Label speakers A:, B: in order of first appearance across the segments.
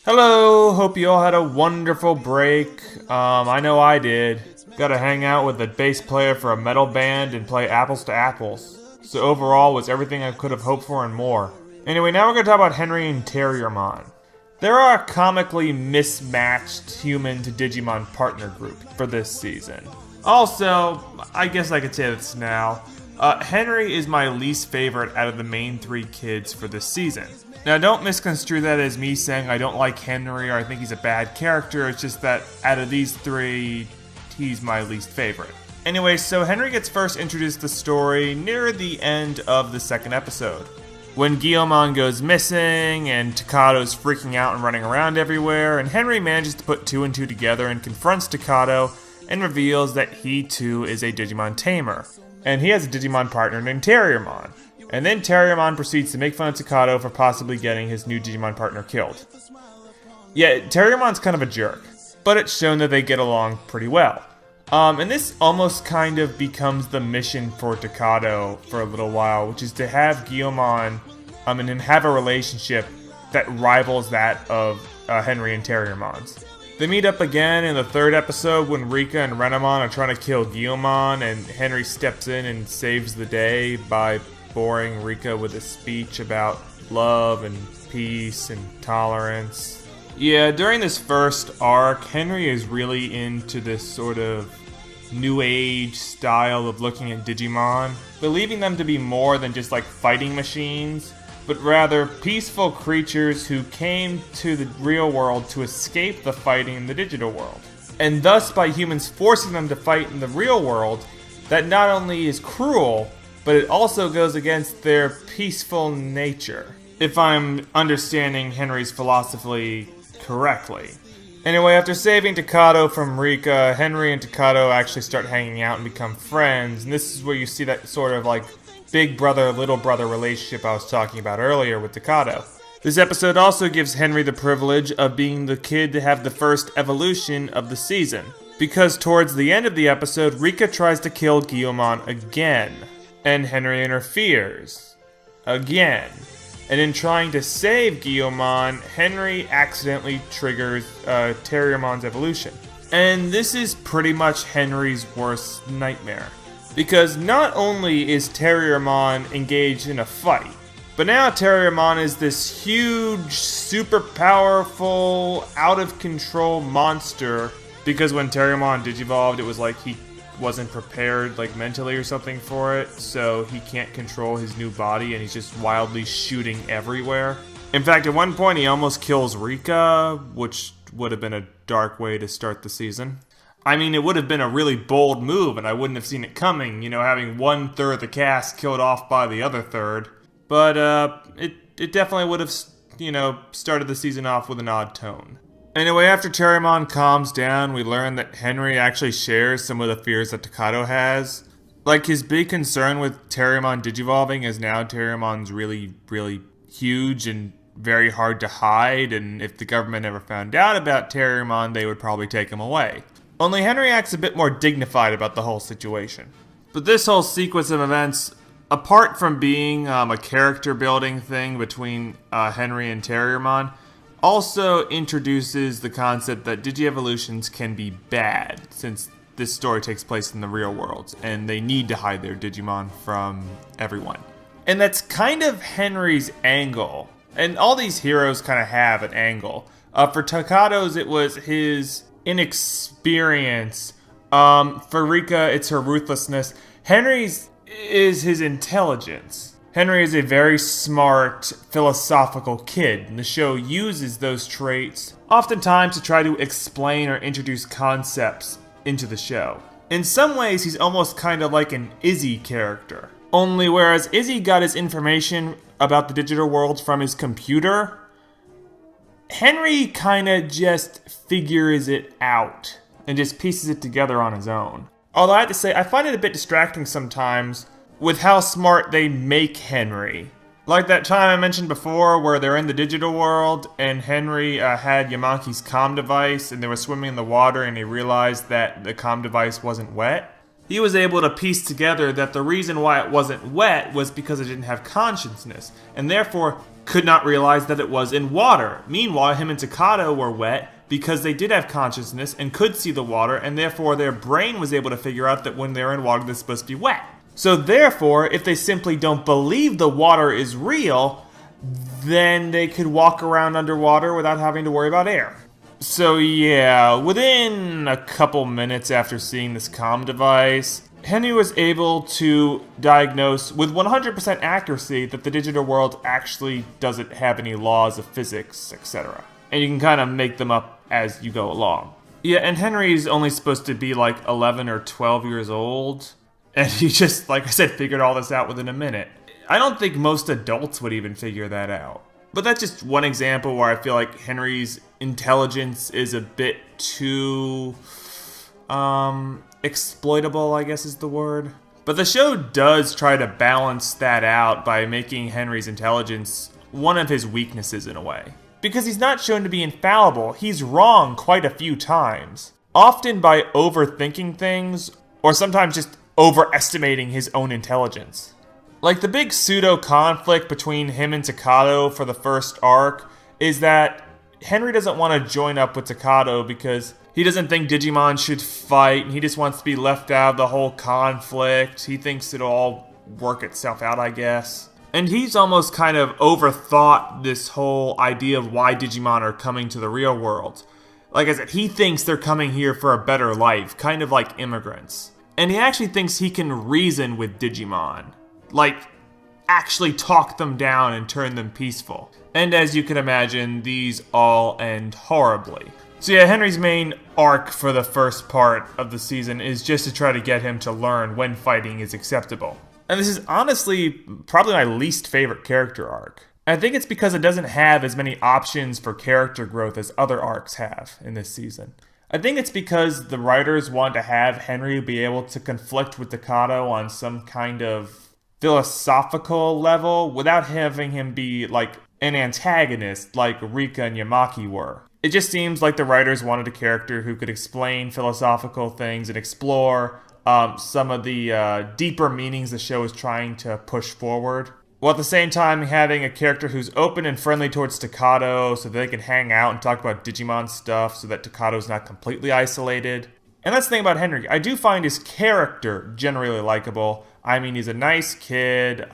A: Hello, hope you all had a wonderful break. I know I did. Got to hang out with a bass player for a metal band and play apples to apples. So overall was everything I could have hoped for and more. Anyway, now we're going to talk about Henry and Terriermon. They're a comically mismatched human to Digimon partner group for this season. Also, I guess I could say this now. Henry is my least favorite out of the main three kids for this season. Now, don't misconstrue that as me saying I don't like Henry or I think he's a bad character. It's just that out of these three, he's my least favorite. Anyway, so Henry gets first introduced to the story near the end of the second episode. When Guillemon goes missing and Takado's freaking out and running around everywhere, and Henry manages to put two and two together and confronts Takado and reveals that he too is a Digimon Tamer. And he has a Digimon partner named Terriermon. And then Terriermon proceeds to make fun of Takado for possibly getting his new Digimon partner killed. Yeah, Terriermon's kind of a jerk, but it's shown that they get along pretty well. And this almost kind of becomes the mission for Takado for a little while, which is to have Guillemon and him have a relationship that rivals that of Henry and Terriermon's. They meet up again in the third episode when Rika and Renamon are trying to kill Guillemon, and Henry steps in and saves the day by boring Rika with a speech about love and peace and tolerance. Yeah, during this first arc, Henry is really into this sort of new age style of looking at Digimon, believing them to be more than just like fighting machines, but rather peaceful creatures who came to the real world to escape the fighting in the digital world. And thus, by humans forcing them to fight in the real world, that not only is cruel, but it also goes against their peaceful nature, if I'm understanding Henry's philosophy correctly. Anyway, after saving Takado from Rika, Henry and Takado actually start hanging out and become friends, and this is where you see that sort of like big brother, little brother relationship I was talking about earlier with Takado. This episode also gives Henry the privilege of being the kid to have the first evolution of the season, because towards the end of the episode, Rika tries to kill Guillemon again. And Henry interferes. Again. And in trying to save Guillemon, Henry accidentally triggers Terriermon's evolution. And this is pretty much Henry's worst nightmare. Because not only is Terriermon engaged in a fight, but now Terriermon is this huge, super powerful, out of control monster. Because when Terriermon digivolved, it was like he wasn't prepared like mentally or something for it, so he can't control his new body and he's just wildly shooting everywhere. In fact, at one point he almost kills Rika, which would have been a dark way to start the season. I mean, it would have been a really bold move and I wouldn't have seen it coming, you know, having 1/3 of the cast killed off by the other third. But it definitely would have, you know, started the season off with an odd tone. Anyway, after Terriermon calms down, we learn that Henry actually shares some of the fears that Takado has. Like, his big concern with Terriermon digivolving is now Terriermon's really, really huge and very hard to hide, and if the government ever found out about Terriermon, they would probably take him away. Only Henry acts a bit more dignified about the whole situation. But this whole sequence of events, apart from being a character building thing between Henry and Terriermon, also introduces the concept that Digievolutions can be bad, since this story takes place in the real world, and they need to hide their Digimon from everyone. And that's kind of Henry's angle, and all these heroes kind of have an angle. For Takado's, it was his inexperience. For Rika, it's her ruthlessness. Henry's is his intelligence. Henry is a very smart, philosophical kid, and the show uses those traits oftentimes to try to explain or introduce concepts into the show. In some ways, he's almost kind of like an Izzy character. Only whereas Izzy got his information about the digital world from his computer, Henry kind of just figures it out and just pieces it together on his own. Although I have to say, I find it a bit distracting sometimes with how smart they make Henry. Like that time I mentioned before where they're in the digital world and Henry had Yamaki's comm device and they were swimming in the water and he realized that the comm device wasn't wet. He was able to piece together that the reason why it wasn't wet was because it didn't have consciousness, and therefore could not realize that it was in water. Meanwhile, him and Takato were wet because they did have consciousness and could see the water, and therefore their brain was able to figure out that when they're in water, they're supposed to be wet. So therefore, if they simply don't believe the water is real, then they could walk around underwater without having to worry about air. So yeah, within a couple minutes after seeing this comm device, Henry was able to diagnose with 100% accuracy that the digital world actually doesn't have any laws of physics, etc. And you can kind of make them up as you go along. Yeah, and Henry's only supposed to be like 11 or 12 years old, and he just, like I said, figured all this out within a minute. I don't think most adults would even figure that out. But that's just one example where I feel like Henry's intelligence is a bit too, exploitable, I guess is the word. But the show does try to balance that out by making Henry's intelligence one of his weaknesses in a way. Because he's not shown to be infallible, he's wrong quite a few times. Often by overthinking things, or sometimes just overestimating his own intelligence. Like the big pseudo-conflict between him and Takato for the first arc is that Henry doesn't want to join up with Takato because he doesn't think Digimon should fight, and he just wants to be left out of the whole conflict. He thinks it'll all work itself out, I guess. And he's almost kind of overthought this whole idea of why Digimon are coming to the real world. Like I said, he thinks they're coming here for a better life, kind of like immigrants. And he actually thinks he can reason with Digimon. Like, actually talk them down and turn them peaceful. And as you can imagine, these all end horribly. So yeah, Henry's main arc for the first part of the season is just to try to get him to learn when fighting is acceptable. And this is honestly probably my least favorite character arc. I think it's because it doesn't have as many options for character growth as other arcs have in this season. I think it's because the writers want to have Henry be able to conflict with Takato on some kind of philosophical level without having him be like an antagonist like Rika and Yamaki were. It just seems like the writers wanted a character who could explain philosophical things and explore some of the deeper meanings the show is trying to push forward, while at the same time having a character who's open and friendly towards Takato so that they can hang out and talk about Digimon stuff so that Takato's not completely isolated. And that's the thing about Henry. I do find his character generally likable. I mean, he's a nice kid,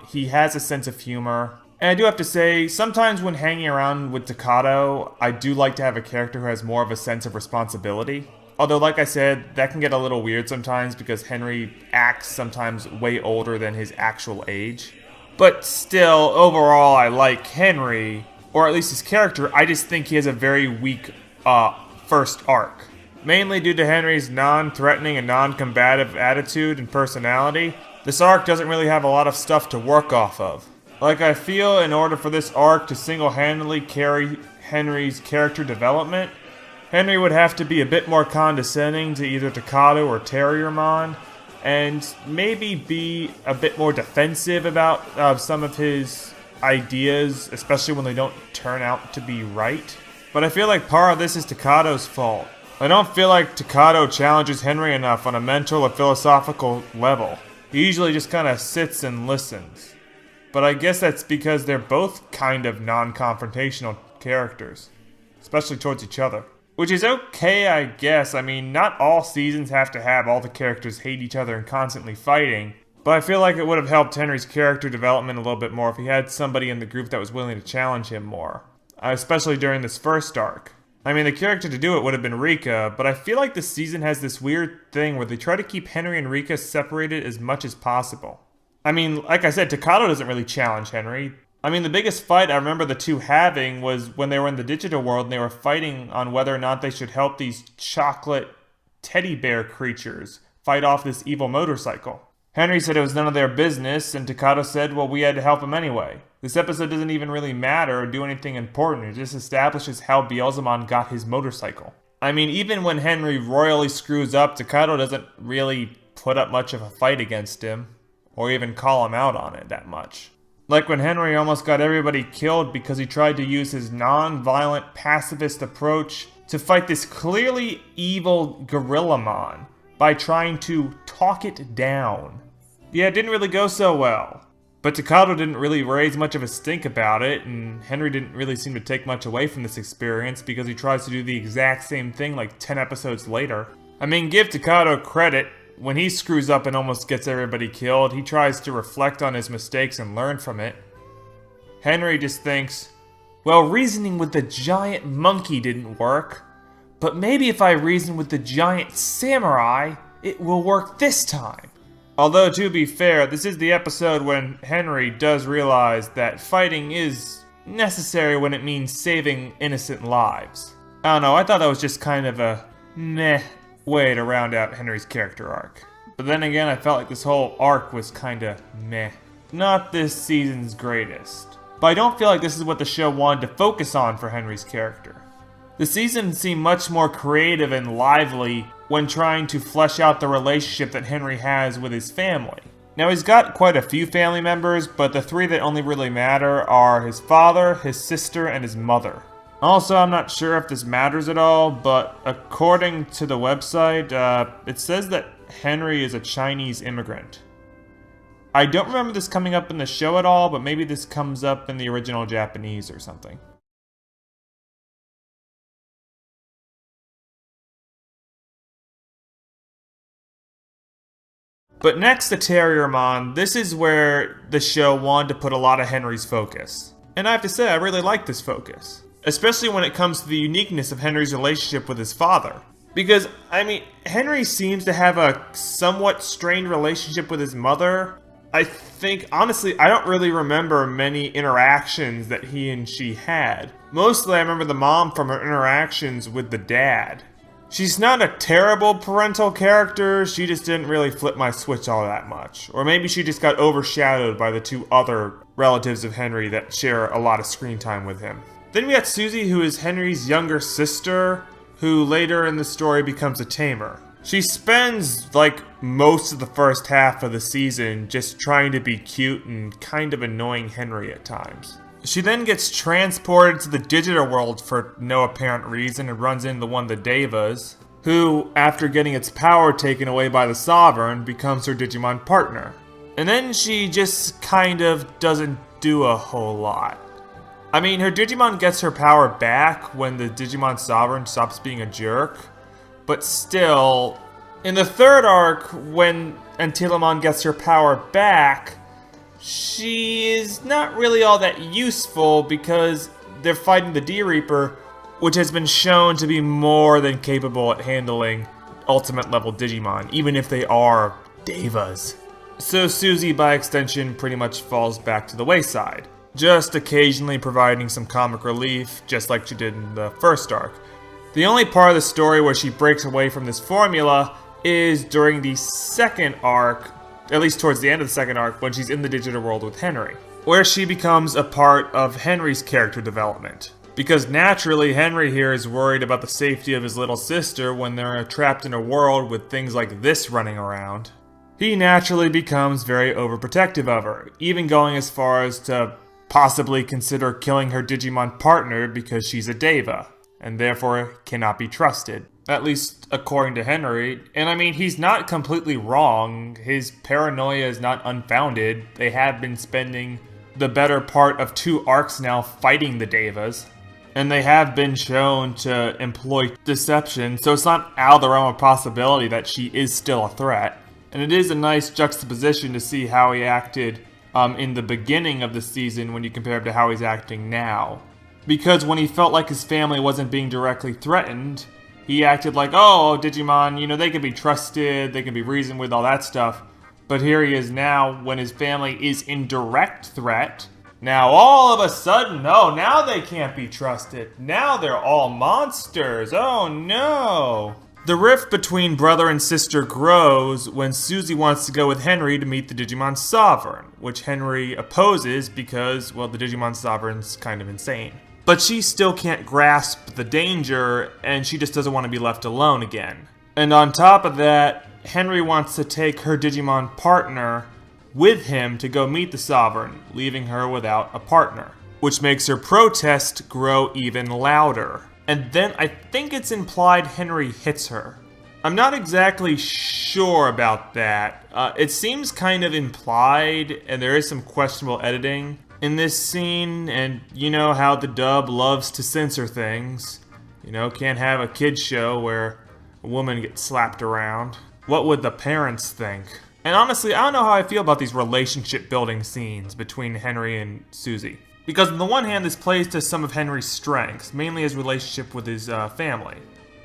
A: he has a sense of humor. And I do have to say, sometimes when hanging around with Takato, I do like to have a character who has more of a sense of responsibility. Although, like I said, that can get a little weird sometimes because Henry acts sometimes way older than his actual age. But still, overall, I like Henry, or at least his character. I just think he has a very weak first arc. Mainly due to Henry's non-threatening and non-combative attitude and personality, this arc doesn't really have a lot of stuff to work off of. Like, I feel in order for this arc to single-handedly carry Henry's character development, Henry would have to be a bit more condescending to either Takato or Terriermon, and maybe be a bit more defensive about some of his ideas, especially when they don't turn out to be right. But I feel like part of this is Takato's fault. I don't feel like Takato challenges Henry enough on a mental or philosophical level. He usually just kind of sits and listens. But I guess that's because they're both kind of non-confrontational characters, especially towards each other. Which is okay, I guess. I mean, not all seasons have to have all the characters hate each other and constantly fighting. But I feel like it would have helped Henry's character development a little bit more if he had somebody in the group that was willing to challenge him more. Especially during this first arc. I mean, the character to do it would have been Rika, but I feel like this season has this weird thing where they try to keep Henry and Rika separated as much as possible. I mean, like I said, Takato doesn't really challenge Henry. I mean, the biggest fight I remember the two having was when they were in the digital world and they were fighting on whether or not they should help these chocolate teddy bear creatures fight off this evil motorcycle. Henry said it was none of their business, and Takato said, well, we had to help him anyway. This episode doesn't even really matter or do anything important, it just establishes how Beelzemon got his motorcycle. I mean, even when Henry royally screws up, Takato doesn't really put up much of a fight against him, or even call him out on it that much. Like when Henry almost got everybody killed because he tried to use his non-violent pacifist approach to fight this clearly evil Gorillamon by trying to talk it down. Yeah, it didn't really go so well. But Takato didn't really raise much of a stink about it, and Henry didn't really seem to take much away from this experience because he tries to do the exact same thing like 10 episodes later. I mean, give Takato credit. When he screws up and almost gets everybody killed, he tries to reflect on his mistakes and learn from it. Henry just thinks, well, reasoning with the giant monkey didn't work, but maybe if I reason with the giant samurai, it will work this time. Although, to be fair, this is the episode when Henry does realize that fighting is necessary when it means saving innocent lives. I don't know, I thought that was just kind of a meh way to round out Henry's character arc. But then again, I felt like this whole arc was kinda meh. Not this season's greatest. But I don't feel like this is what the show wanted to focus on for Henry's character. The season seemed much more creative and lively when trying to flesh out the relationship that Henry has with his family. Now, he's got quite a few family members, but the three that only really matter are his father, his sister, and his mother. Also, I'm not sure if this matters at all, but according to the website, it says that Henry is a Chinese immigrant. I don't remember this coming up in the show at all, but maybe this comes up in the original Japanese or something. But next to Terriermon, this is where the show wanted to put a lot of Henry's focus. And I have to say, I really like this focus. Especially when it comes to the uniqueness of Henry's relationship with his father. Because, I mean, Henry seems to have a somewhat strained relationship with his mother. I think, honestly, I don't really remember many interactions that he and she had. Mostly I remember the mom from her interactions with the dad. She's not a terrible parental character, she just didn't really flip my switch all that much. Or maybe she just got overshadowed by the two other relatives of Henry that share a lot of screen time with him. Then we got Susie, who is Henry's younger sister, who later in the story becomes a Tamer. She spends, like, most of the first half of the season just trying to be cute and kind of annoying Henry at times. She then gets transported to the digital world for no apparent reason and runs into one of the Devas, who, after getting its power taken away by the Sovereign, becomes her Digimon partner. And then she just kind of doesn't do a whole lot. I mean, her Digimon gets her power back when the Digimon Sovereign stops being a jerk, but still, in the third arc, when Antilamon gets her power back, she is not really all that useful because they're fighting the D-Reaper, which has been shown to be more than capable at handling ultimate level Digimon, even if they are Devas. So Susie, by extension, pretty much falls back to the wayside, just occasionally providing some comic relief, just like she did in the first arc. The only part of the story where she breaks away from this formula is during the second arc, at least towards the end of the second arc, when she's in the digital world with Henry, where she becomes a part of Henry's character development. Because naturally, Henry here is worried about the safety of his little sister when they're trapped in a world with things like this running around. He naturally becomes very overprotective of her, even going as far as to possibly consider killing her Digimon partner because she's a Deva, and therefore cannot be trusted. At least according to Henry. And I mean, he's not completely wrong. His paranoia is not unfounded. They have been spending the better part of 2 arcs now fighting the Devas. And they have been shown to employ deception, so it's not out of the realm of possibility that she is still a threat. And it is a nice juxtaposition to see how he acted in the beginning of the season when you compare him to how he's acting now. Because when he felt like his family wasn't being directly threatened, he acted like, oh, Digimon, you know, they can be trusted, they can be reasoned with, all that stuff. But here he is now, when his family is in direct threat. Now, all of a sudden, oh, now they can't be trusted. Now they're all monsters. Oh, no. The rift between brother and sister grows when Susie wants to go with Henry to meet the Digimon Sovereign, which Henry opposes because, well, the Digimon Sovereign's kind of insane. But she still can't grasp the danger, and she just doesn't want to be left alone again. And on top of that, Henry wants to take her Digimon partner with him to go meet the Sovereign, leaving her without a partner, which makes her protest grow even louder. And then I think it's implied Henry hits her. I'm not exactly sure about that. It seems kind of implied, and there is some questionable editing in this scene, and you know how the dub loves to censor things. You know, can't have a kid's show where a woman gets slapped around. What would the parents think? And honestly, I don't know how I feel about these relationship building scenes between Henry and Susie. Because on the one hand, this plays to some of Henry's strengths, mainly his relationship with his family.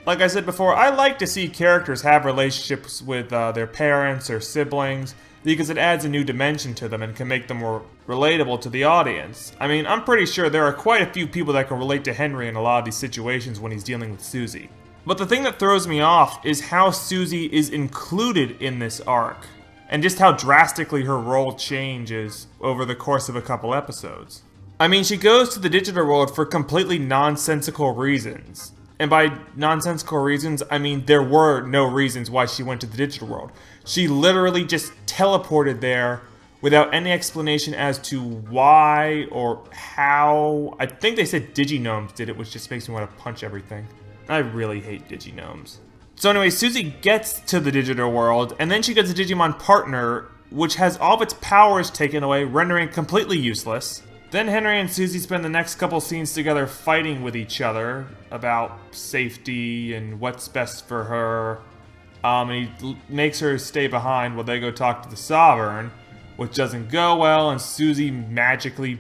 A: Like I said before, I like to see characters have relationships with their parents or siblings because it adds a new dimension to them and can make them more relatable to the audience. I mean, I'm pretty sure there are quite a few people that can relate to Henry in a lot of these situations when he's dealing with Susie. But the thing that throws me off is how Susie is included in this arc, and just how drastically her role changes over the course of a couple episodes. I mean, she goes to the digital world for completely nonsensical reasons. And by nonsensical reasons, I mean there were no reasons why she went to the digital world. She literally just teleported there without any explanation as to why or how. I think they said Diginomes did it, which just makes me want to punch everything. I really hate Diginomes. So anyway, Susie gets to the digital world, and then she gets a Digimon partner, which has all of its powers taken away, rendering it completely useless. Then Henry and Susie spend the next couple scenes together fighting with each other about safety and what's best for her. And he makes her stay behind while they go talk to the Sovereign, which doesn't go well, and Susie magically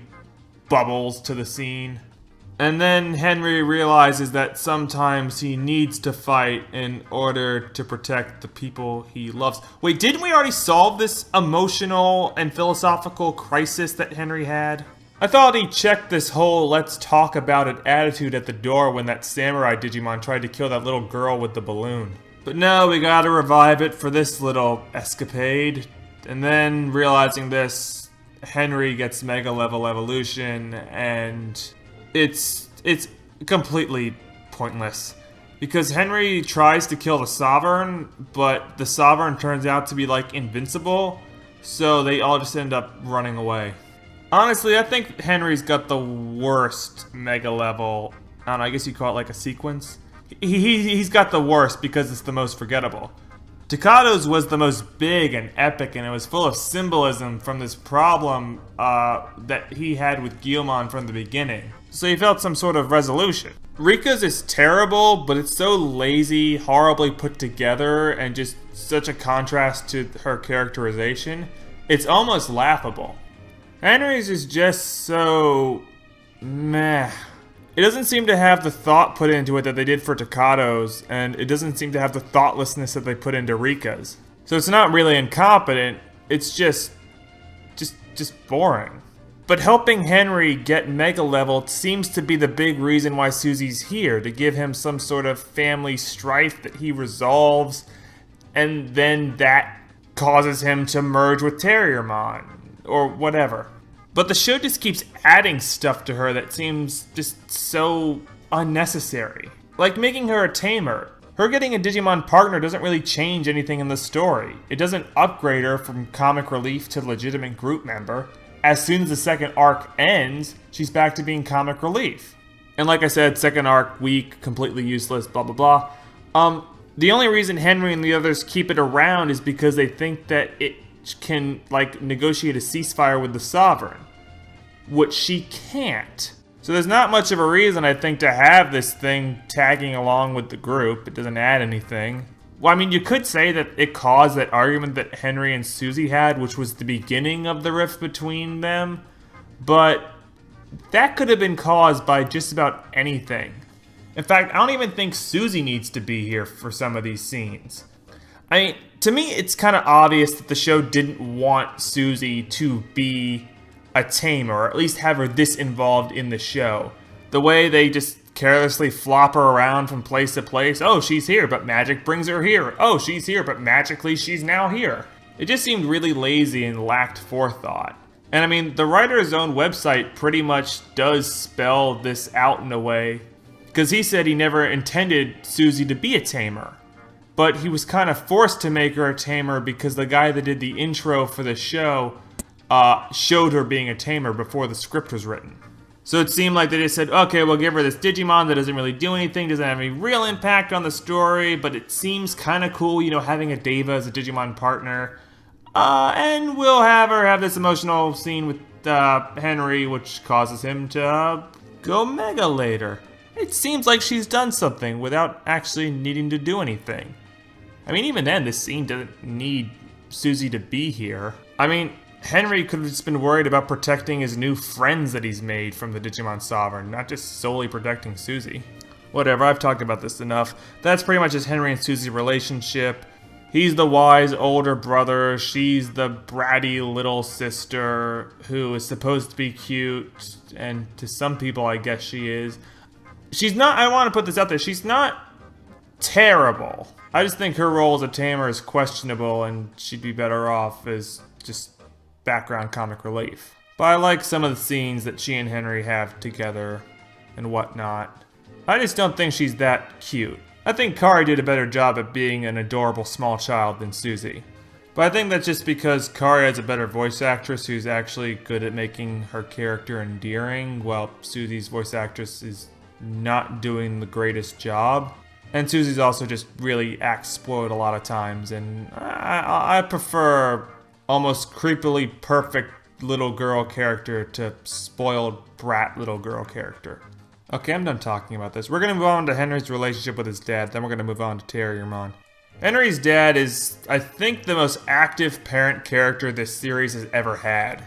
A: bubbles to the scene. And then Henry realizes that sometimes he needs to fight in order to protect the people he loves. Wait, didn't we already solve this emotional and philosophical crisis that Henry had? I thought he checked this whole let's talk about it attitude at the door when that samurai Digimon tried to kill that little girl with the balloon. But no, we gotta revive it for this little escapade. And then, realizing this, Henry gets Mega Level Evolution, and it's completely pointless. Because Henry tries to kill the Sovereign, but the Sovereign turns out to be like invincible, so they all just end up running away. Honestly, I think Henry's got the worst Mega Level, I don't know, I guess you call it like a sequence. He's got the worst because it's the most forgettable. Takado's was the most big and epic, and it was full of symbolism from this problem that he had with Guilmon from the beginning. So he felt some sort of resolution. Rika's is terrible, but it's so lazy, horribly put together, and just such a contrast to her characterization. It's almost laughable. Henry's is just so meh. It doesn't seem to have the thought put into it that they did for Takado's, and it doesn't seem to have the thoughtlessness that they put into Rika's. So it's not really incompetent, it's just boring. But helping Henry get Mega Level seems to be the big reason why Susie's here, to give him some sort of family strife that he resolves, and then that causes him to merge with Terriermon, or whatever. But the show just keeps adding stuff to her that seems just so unnecessary. Like making her a Tamer. Her getting a Digimon partner doesn't really change anything in the story. It doesn't upgrade her from comic relief to legitimate group member. As soon as the second arc ends, she's back to being comic relief. And like I said, second arc, weak, completely useless, blah blah blah. The only reason Henry and the others keep it around is because they think that it can, like, negotiate a ceasefire with the Sovereign, which she can't. So there's not much of a reason, I think, to have this thing tagging along with the group. It doesn't add anything. Well, I mean, you could say that it caused that argument that Henry and Susie had, which was the beginning of the rift between them, but that could have been caused by just about anything. In fact, I don't even think Susie needs to be here for some of these scenes. I mean, to me, it's kind of obvious that the show didn't want Susie to be a Tamer, or at least have her this involved in the show. The way they just carelessly flop her around from place to place. Oh, she's here, but magic brings her here. Oh, she's here, but magically she's now here. It just seemed really lazy and lacked forethought. And I mean, the writer's own website pretty much does spell this out in a way, because he said he never intended Susie to be a Tamer. But he was kind of forced to make her a Tamer because the guy that did the intro for the show showed her being a Tamer before the script was written. So it seemed like they just said, okay, we'll give her this Digimon that doesn't really do anything, doesn't have any real impact on the story, but it seems kind of cool, you know, having a Deva as a Digimon partner. And we'll have her have this emotional scene with Henry, which causes him to go Mega later. It seems like she's done something without actually needing to do anything. I mean, even then, this scene doesn't need Susie to be here. I mean, Henry could have just been worried about protecting his new friends that he's made from the Digimon Sovereign, not just solely protecting Susie. Whatever, I've talked about this enough. That's pretty much just Henry and Susie's relationship. He's the wise older brother, she's the bratty little sister who is supposed to be cute, and to some people I guess she is. She's not, I want to put this out there, she's not terrible. I just think her role as a Tamer is questionable and she'd be better off as just background comic relief. But I like some of the scenes that she and Henry have together and whatnot. I just don't think she's that cute. I think Kari did a better job at being an adorable small child than Susie. But I think that's just because Kari has a better voice actress who's actually good at making her character endearing, while Susie's voice actress is not doing the greatest job. And Susie's also just really acts spoiled a lot of times, and I prefer almost creepily perfect little girl character to spoiled brat little girl character. Okay, I'm done talking about this. We're going to move on to Henry's relationship with his dad, then we're going to move on to Terriermon. Henry's dad is, I think, the most active parent character this series has ever had.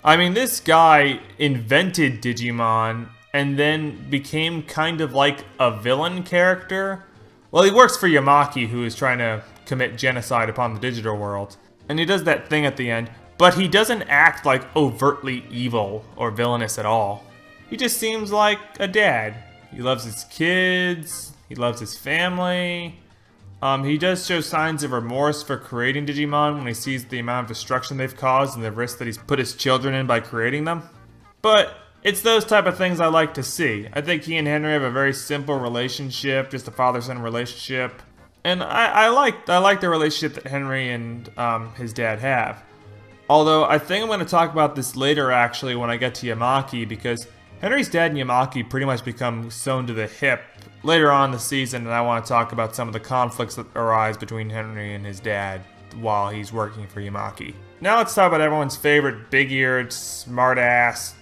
A: I mean, this guy invented Digimon and then became kind of like a villain character. Well, he works for Yamaki, who is trying to commit genocide upon the digital world. And he does that thing at the end, but he doesn't act like overtly evil or villainous at all. He just seems like a dad. He loves his kids, he loves his family. He does show signs of remorse for creating Digimon when he sees the amount of destruction they've caused and the risk that he's put his children in by creating them. But it's those type of things I like to see. I think he and Henry have a very simple relationship, just a father-son relationship. And I like the relationship that Henry and his dad have. Although I think I'm going to talk about this later actually when I get to Yamaki, because Henry's dad and Yamaki pretty much become sewn to the hip later on in the season, and I want to talk about some of the conflicts that arise between Henry and his dad while he's working for Yamaki. Now let's talk about everyone's favorite big-eared, smart-ass,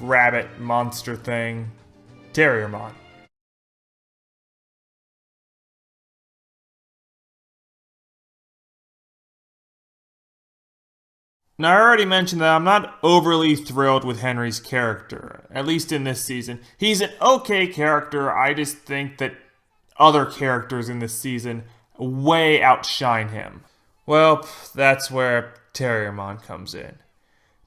A: rabbit monster thing, Terriermon. Now, I already mentioned that I'm not overly thrilled with Henry's character, at least in this season. He's an okay character, I just think that other characters in this season way outshine him. Well, that's where Terriermon comes in.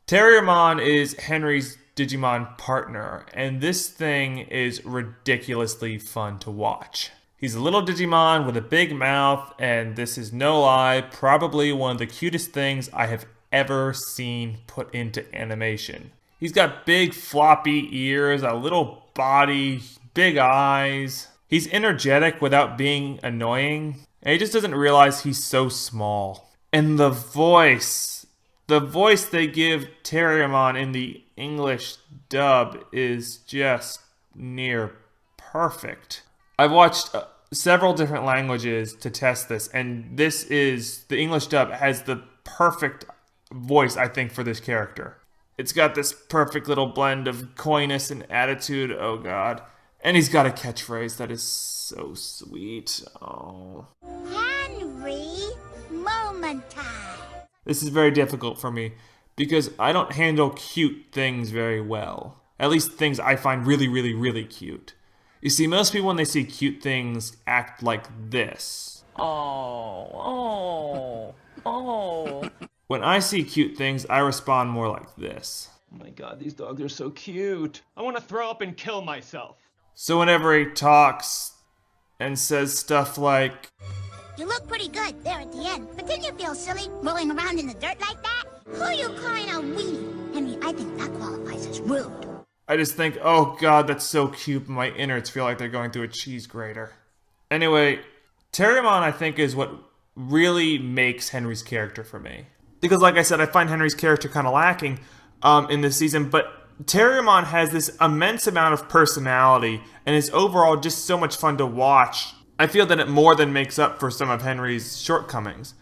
A: Terriermon is Henry's Digimon partner, and this thing is ridiculously fun to watch. He's a little Digimon with a big mouth, and this is no lie, probably one of the cutest things I have ever seen put into animation. He's got big floppy ears, a little body, big eyes. He's energetic without being annoying, and he just doesn't realize he's so small. And the voice they give Terriermon in the English dub is just near perfect. I've watched several different languages to test this, and the English dub has the perfect voice, I think, for this character. It's got this perfect little blend of coyness and attitude, oh god. And he's got a catchphrase that is so sweet, oh.
B: Henry, moment time.
A: This is very difficult for me, because I don't handle cute things very well. At least things I find really, really, really cute. You see, most people when they see cute things act like this. Oh. When I see cute things, I respond more like this.
C: Oh my god, these dogs are so cute. I want to throw up and kill myself.
A: So whenever he talks and says stuff like,
B: You look pretty good there at the end, but didn't you feel silly rolling around in the dirt like that? Who you calling a weenie? Henry, I think that qualifies as rude.
A: I just think, oh god, that's so cute, my innards feel like they're going through a cheese grater. Anyway, Terriermon, I think, is what really makes Henry's character for me. Because like I said, I find Henry's character kind of lacking in this season, but Terriermon has this immense amount of personality and is overall just so much fun to watch. I feel that it more than makes up for some of Henry's shortcomings.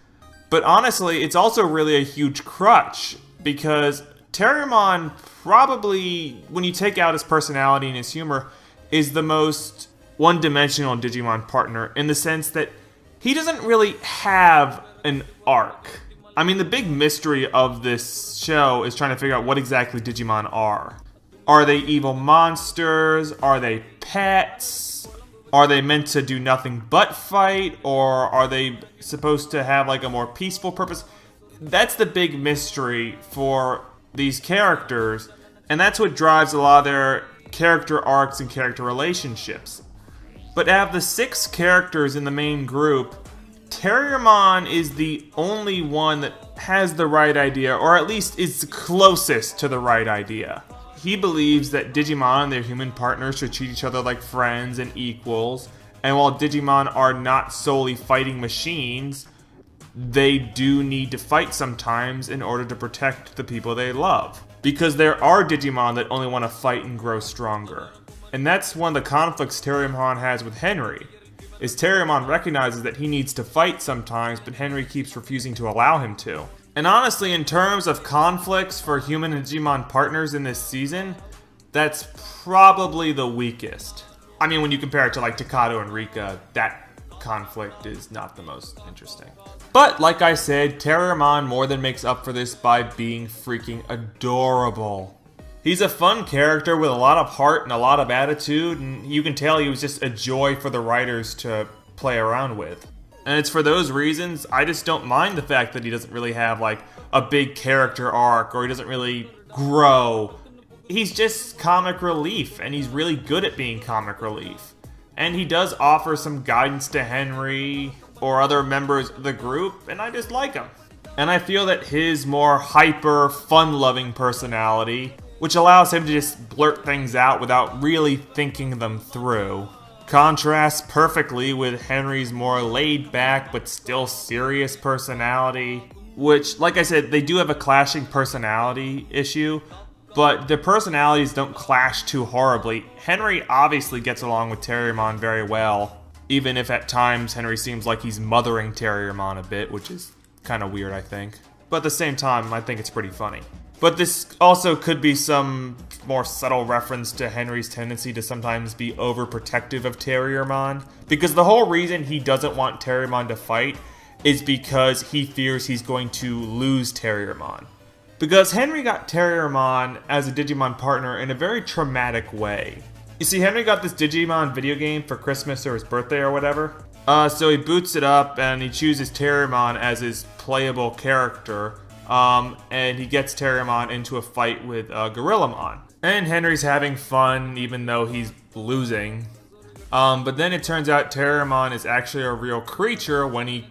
A: But honestly, it's also really a huge crutch, because Terriermon probably, when you take out his personality and his humor, is the most one-dimensional Digimon partner in the sense that he doesn't really have an arc. I mean, the big mystery of this show is trying to figure out what exactly Digimon are. Are they evil monsters? Are they pets? Are they meant to do nothing but fight? Or are they supposed to have like a more peaceful purpose? That's the big mystery for these characters, and that's what drives a lot of their character arcs and character relationships. But out of the 6 characters in the main group, Terriermon is the only one that has the right idea, or at least is closest to the right idea. He believes that Digimon and their human partners should treat each other like friends and equals, and while Digimon are not solely fighting machines, they do need to fight sometimes in order to protect the people they love. Because there are Digimon that only want to fight and grow stronger. And that's one of the conflicts Terriermon has with Henry, is Terriermon recognizes that he needs to fight sometimes, but Henry keeps refusing to allow him to. And honestly, in terms of conflicts for human and Digimon partners in this season, that's probably the weakest. I mean, when you compare it to like Takato and Rika, that conflict is not the most interesting. But like I said, Terriermon more than makes up for this by being freaking adorable. He's a fun character with a lot of heart and a lot of attitude, and you can tell he was just a joy for the writers to play around with. And it's for those reasons I just don't mind the fact that he doesn't really have like a big character arc, or he doesn't really grow. He's just comic relief, and he's really good at being comic relief. And he does offer some guidance to Henry or other members of the group, and I just like him. And I feel that his more hyper, fun-loving personality, which allows him to just blurt things out without really thinking them through, contrasts perfectly with Henry's more laid-back but still serious personality, which, like I said, they do have a clashing personality issue, but their personalities don't clash too horribly. Henry obviously gets along with Terriermon very well, even if at times Henry seems like he's mothering Terriermon a bit, which is kind of weird, I think. But at the same time, I think it's pretty funny. But this also could be some more subtle reference to Henry's tendency to sometimes be overprotective of Terriermon, because the whole reason he doesn't want Terriermon to fight is because he fears he's going to lose Terriermon. Because Henry got Terriermon as a Digimon partner in a very traumatic way. You see, Henry got this Digimon video game for Christmas or his birthday or whatever. So he boots it up and he chooses Terriermon as his playable character. And he gets Terriermon into a fight with Gorillamon. And Henry's having fun even though he's losing. But then it turns out Terriermon is actually a real creature when he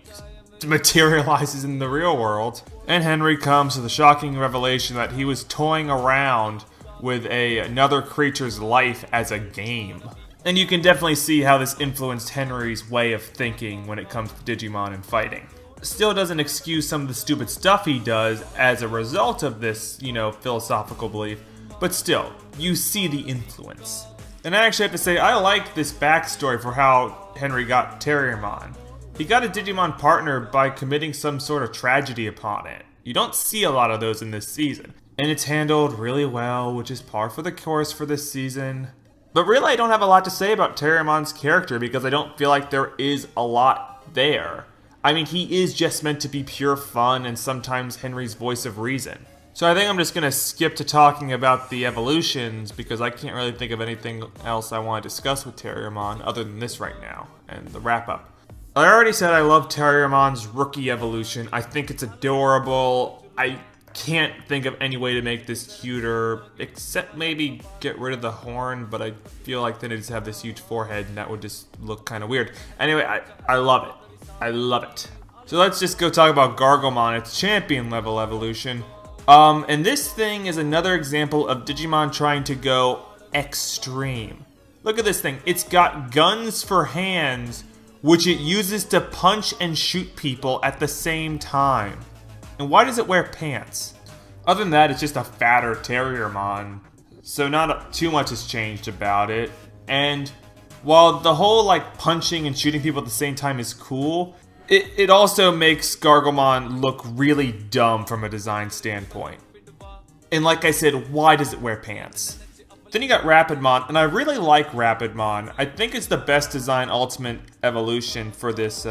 A: materializes in the real world. And Henry comes to the shocking revelation that he was toying around with another creature's life as a game. And you can definitely see how this influenced Henry's way of thinking when it comes to Digimon and fighting. Still doesn't excuse some of the stupid stuff he does as a result of this, philosophical belief, but still, you see the influence. And I actually have to say, I like this backstory for how Henry got Terriermon. He got a Digimon partner by committing some sort of tragedy upon it. You don't see a lot of those in this season. And it's handled really well, which is par for the course for this season. But really, I don't have a lot to say about Terriermon's character because I don't feel like there is a lot there. I mean, he is just meant to be pure fun and sometimes Henry's voice of reason. So I think I'm just going to skip to talking about the evolutions because I can't really think of anything else I want to discuss with Terriermon other than this right now, and the wrap-up. I already said I love Terriermon's rookie evolution. I think it's adorable. I can't think of any way to make this cuter, except maybe get rid of the horn, but I feel like then it'd just have this huge forehead and that would just look kind of weird. Anyway, I love it. I love it. So let's just go talk about Gargomon, its champion level evolution. And this thing is another example of Digimon trying to go extreme. Look at this thing. It's got guns for hands, which it uses to punch and shoot people at the same time. And why does it wear pants? Other than that, it's just a fatter Terriermon. so not too much has changed about it. And while the whole like punching and shooting people at the same time is cool, it also makes Gargomon look really dumb from a design standpoint. And like I said, why does it wear pants? Then you got Rapidmon, and I really like Rapidmon. I think it's the best design ultimate evolution for this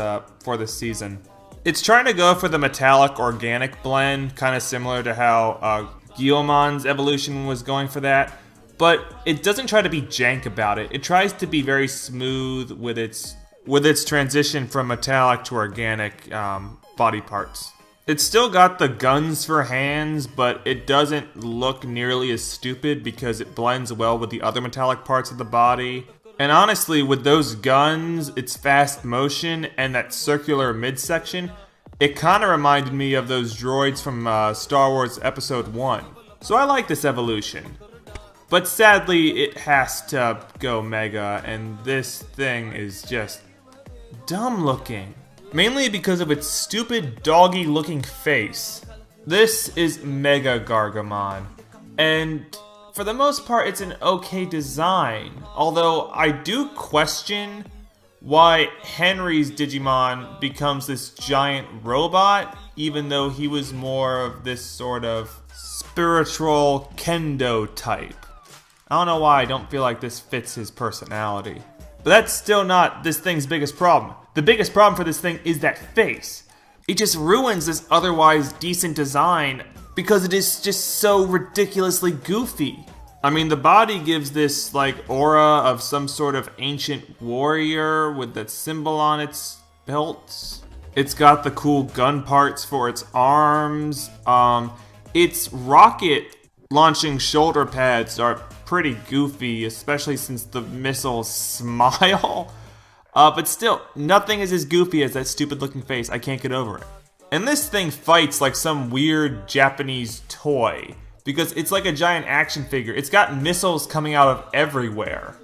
A: season. It's trying to go for the metallic organic blend, kind of similar to how Guillomon's evolution was going for that. But it doesn't try to be jank about it. It tries to be very smooth with its transition from metallic to organic body parts. It's still got the guns for hands, but it doesn't look nearly as stupid because it blends well with the other metallic parts of the body. And honestly, with those guns, its fast motion, and that circular midsection, it kind of reminded me of those droids from Star Wars Episode 1. So I like this evolution. But sadly, it has to go Mega, and this thing is just dumb looking. Mainly because of its stupid doggy looking face. This is Mega Gargomon, and for the most part it's an okay design, although I do question why Henry's Digimon becomes this giant robot, even though he was more of this sort of spiritual kendo type. I don't know why I don't feel like this fits his personality. But that's still not this thing's biggest problem. The biggest problem for this thing is that face. It just ruins this otherwise decent design because it is just so ridiculously goofy. I mean, the body gives this like aura of some sort of ancient warrior with that symbol on its belt. It's got the cool gun parts for its arms. Its rocket launching shoulder pads are pretty goofy, especially since the missiles smile. But still, nothing is as goofy as that stupid looking face. I can't get over it. And this thing fights like some weird Japanese toy, because it's like a giant action figure. It's got missiles coming out of everywhere.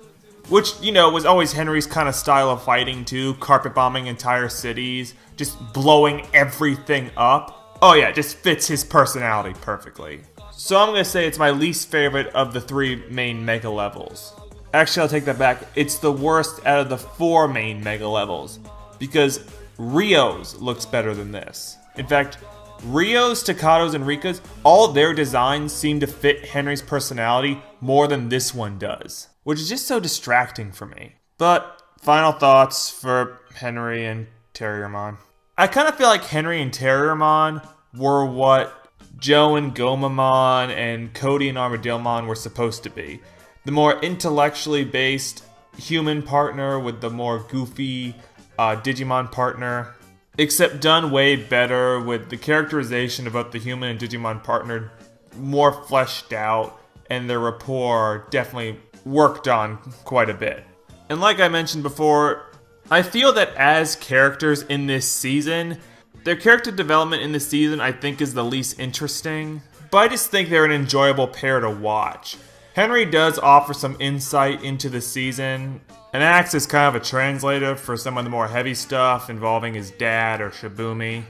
A: Which, you know, was always Henry's kind of style of fighting too. Carpet bombing entire cities, just blowing everything up. Oh yeah, just fits his personality perfectly. So I'm going to say it's my least favorite of the 3 main mega levels. Actually, I'll take that back. It's the worst out of the 4 main mega levels, because Rio's looks better than this. In fact, Rio's, Takado's, and Rika's, all their designs seem to fit Henry's personality more than this one does, which is just so distracting for me. But final thoughts for Henry and Terriermon. I kind of feel like Henry and Terriermon were what Joe and Gomamon and Cody and Armadillomon were supposed to be. The more intellectually based human partner with the more goofy Digimon partner. Except done way better with the characterization of both the human and Digimon partner more fleshed out, and their rapport definitely worked on quite a bit. And like I mentioned before, I feel that as characters in this season, their character development in this season I think is the least interesting, but I just think they're an enjoyable pair to watch. Henry does offer some insight into the season, and acts as kind of a translator for some of the more heavy stuff involving his dad or Shibumi.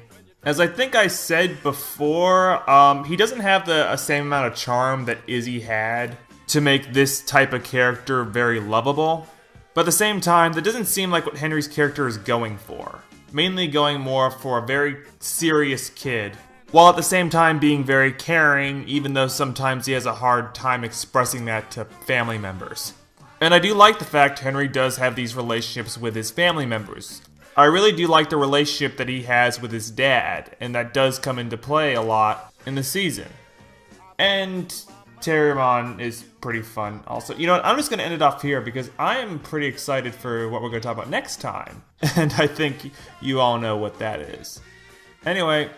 A: As I think I said before, he doesn't have the same amount of charm that Izzy had to make this type of character very lovable, but at the same time, that doesn't seem like what Henry's character is going for. Mainly going more for a very serious kid, while at the same time being very caring, even though sometimes he has a hard time expressing that to family members. And I do like the fact Henry does have these relationships with his family members. I really do like the relationship that he has with his dad, and that does come into play a lot in the season. And Terriermon is pretty fun also. You know what, I'm just going to end it off here because I am pretty excited for what we're going to talk about next time. And I think you all know what that is. Anyway,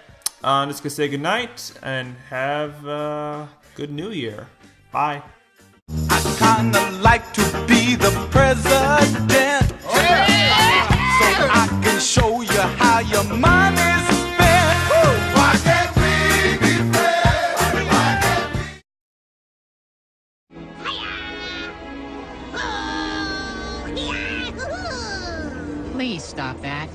A: I'm just going to say goodnight and have a good new year. Bye.
D: I kinda like to be the president, so I can show you how your money's spent. Why can't we be friends? Why can't we?
B: Oh, yeah.
E: Please stop that.